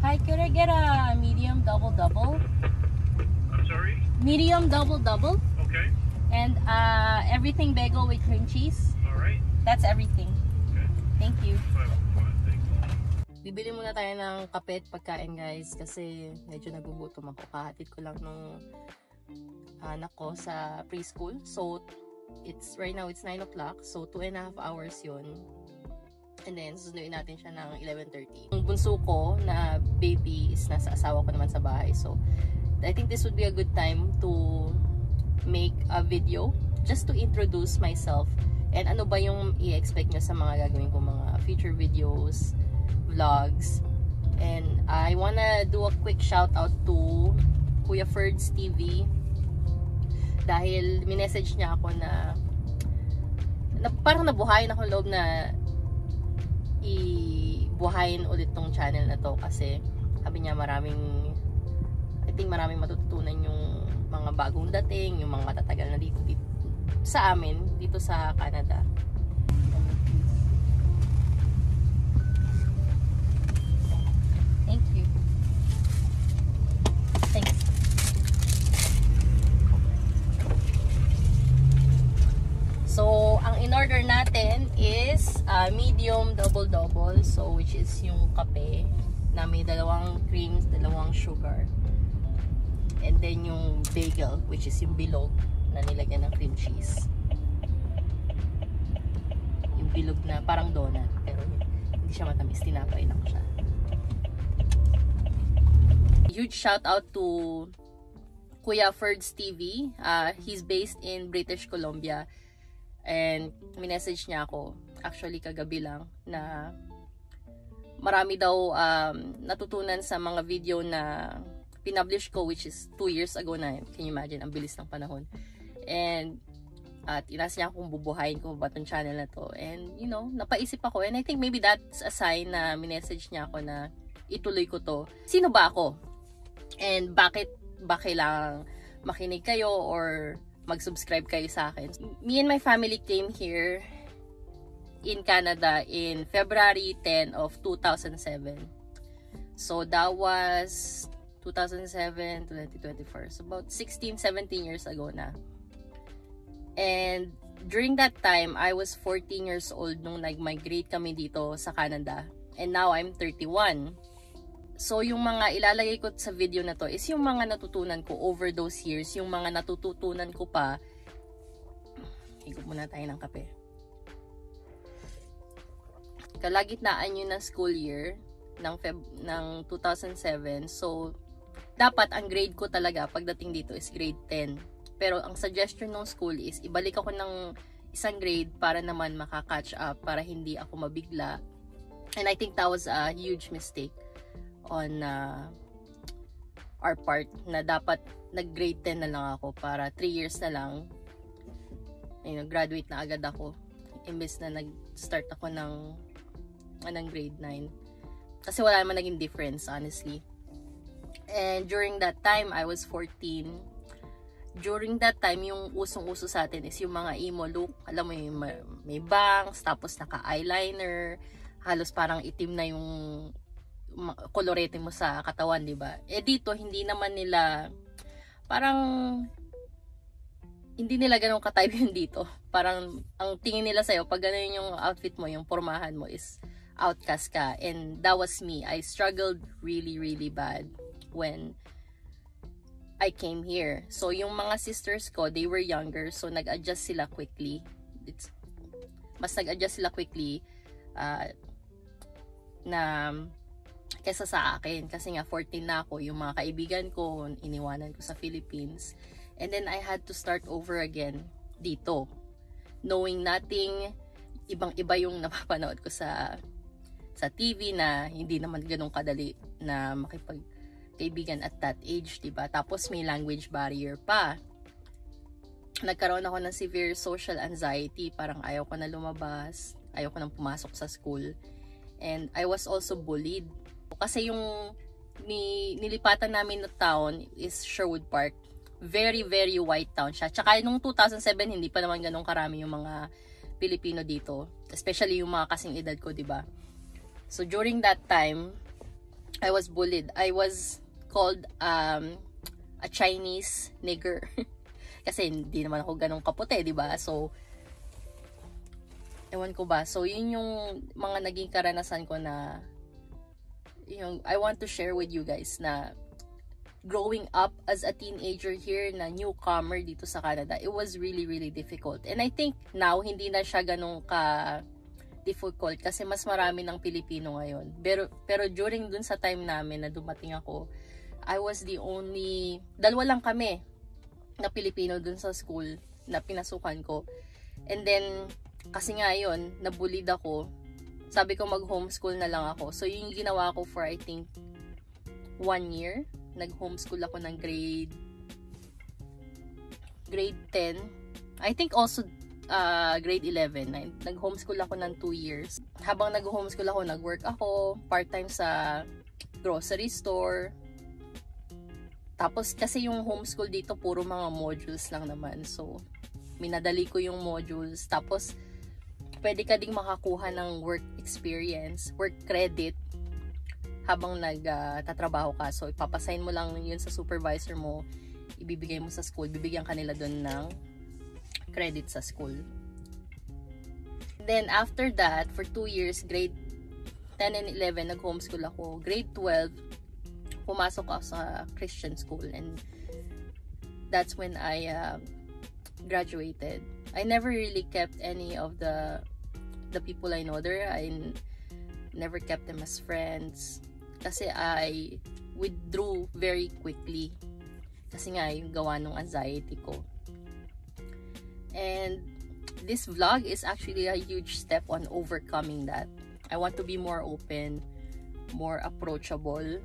Hi, could I get a medium double? I'm sorry? Medium double. Okay. And everything bagel with cream cheese. Alright. That's everything. Okay. Thank you. Fine. Thanks. Bibili muna tayo ng kape at pagkain guys kasi medyo nagugutom ako. Kahatid ko lang nung anak ko sa preschool. So, right now it's 9 o'clock. So, 2.5 hours yun. And then, susunduin natin siya ng 11:30. Yung bunso ko na baby is nasa asawa ko naman sa bahay. So, I think this would be a good time to make a video just to introduce myself. And ano ba yung i-expect nyo sa mga gagawin ko mga future videos, vlogs. And I wanna do a quick shout out to Kuya Ferds TV. Dahil minessage niya ako na parang nabuhayin ako loob na ibuhayin ulit tong channel na to kasi sabi niya I think maraming matututunan yung mga bagong dating, yung mga matatagal na dito sa amin, dito sa Canada. Thank you. Thanks. So, ang in-order natin is medium double, so which is yung kape na may dalawang creams, dalawang sugar. And then yung bagel, which is yung bilog na nilagyan ng cream cheese. Yung bilog na parang donut, pero hindi siya matamis, tinapay lang siya. Huge shout out to Kuya Ferds TV. He's based in British Columbia. And minessage niya ako, actually kagabi lang, na marami daw natutunan sa mga video na pinublish ko, which is 2 years ago na. Can you imagine? Ang bilis ng panahon. And at inas niya akong bubuhayin ko ba itong channel na to. And you know, napaisip ako. And I think maybe that's a sign na minessage niya ako na ituloy ko to. Sino ba ako? And bakit ba kailangang makinig kayo or mag-subscribe kayo sa akin? Me and my family came here in Canada in February 10 of 2007. So that was 2007 to 2024. So about 16-17 years ago na. And during that time, I was 14 years old nung nag-migrate kami dito sa Canada. And now I'm 31. So yung mga ilalagay ko sa video na to is yung mga natutunan ko over those years, yung mga natututunan ko pa. Higop muna tayo ng kape. Kalagitnaan yun ng school year ng 2007. So dapat ang grade ko talaga pagdating dito is grade 10. Pero ang suggestion ng school is ibalik ako ng isang grade para naman makaka-catch up, para hindi ako mabigla. And I think that was a huge mistake on our part, na dapat nag-grade 10 na lang ako para 3 years na lang graduate na agad ako imbes na nag-start ako ng grade 9 kasi wala naman naging difference honestly. And during that time I was 14. During that time yung usong-uso sa atin is yung mga emo look, alam mo yung may bangs tapos naka-eyeliner, halos parang itim na yung kolorete mo sa katawan, di ba? Eh dito hindi naman nila hindi nila ganun ka-type yun dito. Parang ang tingin nila sa'yo pag ganun yung outfit mo, yung pormahan mo is outcast ka. And that was me. I struggled really bad when I came here. So yung mga sisters ko, they were younger, so nag-adjust sila quickly. Mas nag-adjust sila quickly na kesa sa akin, kasi nga 14 na ako, yung mga kaibigan ko iniwanan ko sa Philippines, and then I had to start over again dito, knowing nothing, ibang-iba yung napapanood ko sa TV na hindi naman ganun kadali na makipagkaibigan at that age, diba? Tapos may language barrier pa. Nagkaroon ako ng severe social anxiety, parang ayaw ko na lumabas, ayaw ko nang pumasok sa school, and I was also bullied. Kasi yung nilipatan namin na town is Sherwood Park. Very white town siya. Tsaka nung 2007, hindi pa naman ganun karami yung mga Pilipino dito. Especially yung mga kasing edad ko, diba? So during that time, I was bullied. I was called a Chinese nigger. Kasi hindi naman ako ganun kaputi, di ba? So, ewan ko ba. So, yun yung mga naging karanasan ko na yung I want to share with you guys na growing up as a teenager here na newcomer dito sa Canada, it was really, really difficult. And I think now, hindi na siya ganun difficult kasi mas marami ng Pilipino ngayon. Pero during dun sa time namin na dumating ako, I was the only, dalawa lang kami na Pilipino dun sa school na pinasukan ko. And then, kasi nga yun, nabullied ako. Sabi ko mag-homeschool na lang ako. So, yung ginawa ko for I think 1 year. Nag-homeschool ako ng grade 10. I think also grade 11. Nag-homeschool ako ng 2 years. Habang nag-homeschool ako, nag-work ako. Part-time sa grocery store. Tapos, kasi yung homeschool dito, puro mga modules lang naman. So, minadali ko yung modules. Tapos, pwede ka ding makakuha ng work experience, work credit, habang nagtatrabaho ka. So, ipapasign mo lang yun sa supervisor mo, ibibigay mo sa school, bibigyan ka nila dun ng credit sa school. Then, after that, for 2 years, grade 10 and 11, nag-homeschool ako. Grade 12, pumasok ako sa Christian school, and that's when I graduated. I never really kept any of the people I know there. I never kept them as friends kasi I withdrew very quickly kasi nga yung gawa ng anxiety ko. And this vlog is actually a huge step on overcoming that. I want to be more open, more approachable.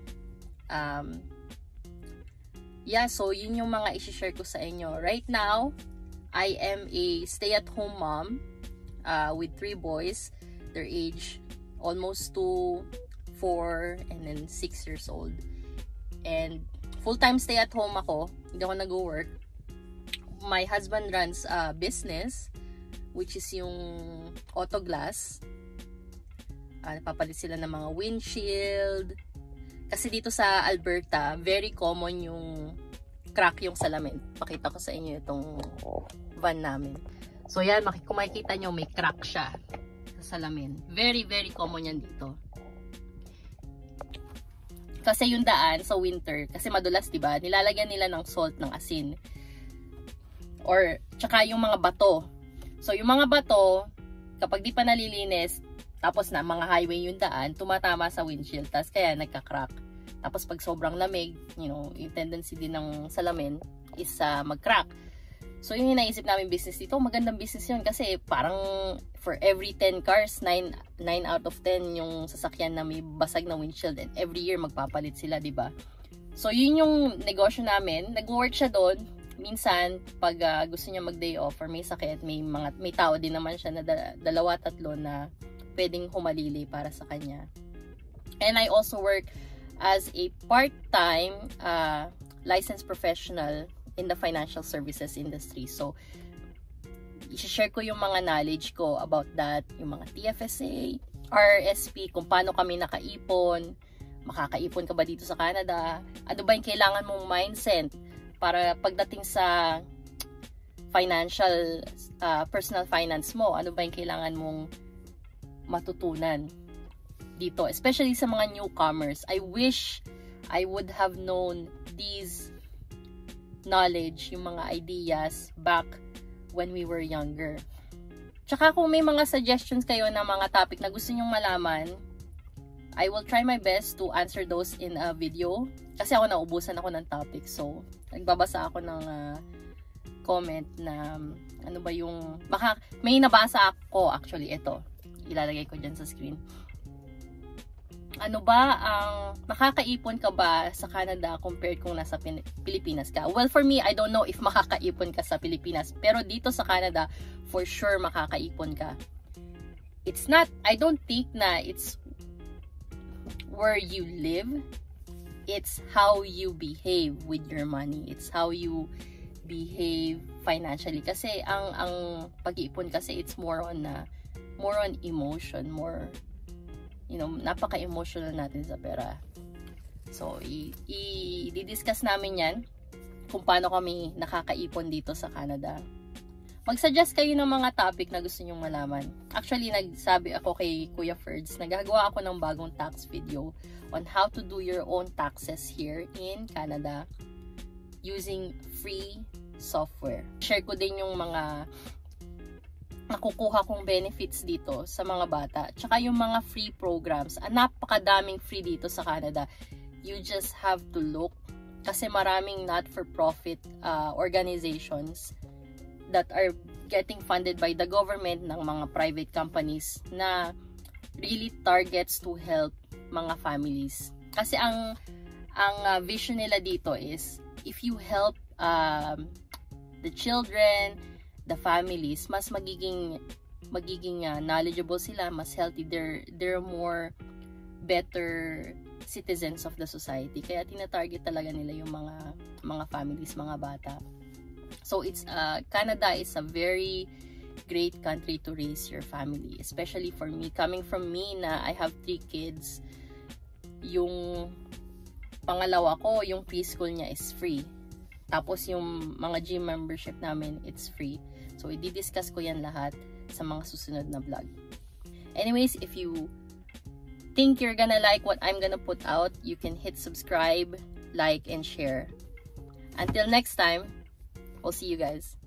Yeah, so yun yung mga i-share ko sa inyo. Right now, I am a stay-at-home mom with 3 boys. Their age almost 2, 4, and then 6 years old. And full-time stay-at-home ako. Hindi ako nag-work. My husband runs a business, which is yung auto glass. Napapalit sila ng mga windshield. Kasi dito sa Alberta, very common yung crack yung salamin. Pakita ko sa inyo itong van namin. So yan, kung makikita nyo, may crack siya sa salamin. Very, very common yan dito. Kasi yung daan sa winter, kasi madulas, diba? Nilalagyan nila ng salt, ng asin. Or, tsaka yung mga bato. So, yung mga bato, kapag di pa nalilinis, tapos na mga highway yung daan, tumatama sa windshield. Tapos kaya nagka-crack. Tapos pag sobrang lamig, you know, yung tendency din ng salamin is mag-crack. So, yung naisip namin business dito, magandang business yun kasi parang for every 10 cars, 9 out of 10 yung sasakyan na may basag na windshield, and every year magpapalit sila, diba? So, yun yung negosyo namin. Nag-work siya doon. Minsan, pag gusto niya mag-day off or may sakit, may tao din naman siya na 2-3 na pwedeng humalili para sa kanya. And I also work as a part-time licensed professional in the financial services industry. So, i-share ko yung mga knowledge ko about that, yung mga TFSA, RRSP, kung paano kami nakaipon, makakaipon ka ba dito sa Canada, ano ba yung kailangan mong mindset para pagdating sa financial, personal finance mo, ano ba yung kailangan mong matutunan dito, especially sa mga newcomers. I wish I would have known these knowledge, yung mga ideas back when we were younger. Tsaka kung may mga suggestions kayo na mga topic na gusto nyong malaman, I will try my best to answer those in a video. Kasi ako naubusan ako ng topic. So, nagbabasa ako ng comment na ano ba yung... may nabasa ako actually. Ito. Ilalagay ko dyan sa screen. Ano ba ang makakaipon ka ba sa Canada compared kung nasa Pilipinas ka? Well, for me, I don't know if makakaipon ka sa Pilipinas. Pero dito sa Canada, for sure makakaipon ka. It's not, I don't think na it's where you live. It's how you behave with your money. It's how you behave financially. Kasi ang pag-iipon kasi it's more on emotion, more, you know, napaka-emotional natin sa pera. So, i-discuss namin yan kung paano kami nakakaipon dito sa Canada. Mag-suggest kayo ng mga topic na gusto nyong malaman. Actually, nagsabi ako kay Kuya Ferds, nagagawa ako ng bagong tax video on how to do your own taxes here in Canada using free software. Share ko din yung mga nakukuha kong benefits dito sa mga bata. Tsaka yung mga free programs. Napakadaming free dito sa Canada. You just have to look. Kasi maraming not-for-profit organizations that are getting funded by the government ng mga private companies na really targets to help mga families. Kasi ang vision nila dito is if you help the children, the families, mas magiging knowledgeable sila, mas healthy, they're more better citizens of the society. Kaya tina-target talaga nila yung mga families, mga bata. So Canada is a very great country to raise your family, especially for me, coming from me na I have 3 kids. Yung pangalawa ko, yung preschool niya is free. Tapos yung mga gym membership namin, it's free. So i-discuss ko yan lahat sa mga susunod na vlog. Anyways, if you think you're gonna like what I'm gonna put out, you can hit subscribe, like, and share. Until next time, we'll see you guys.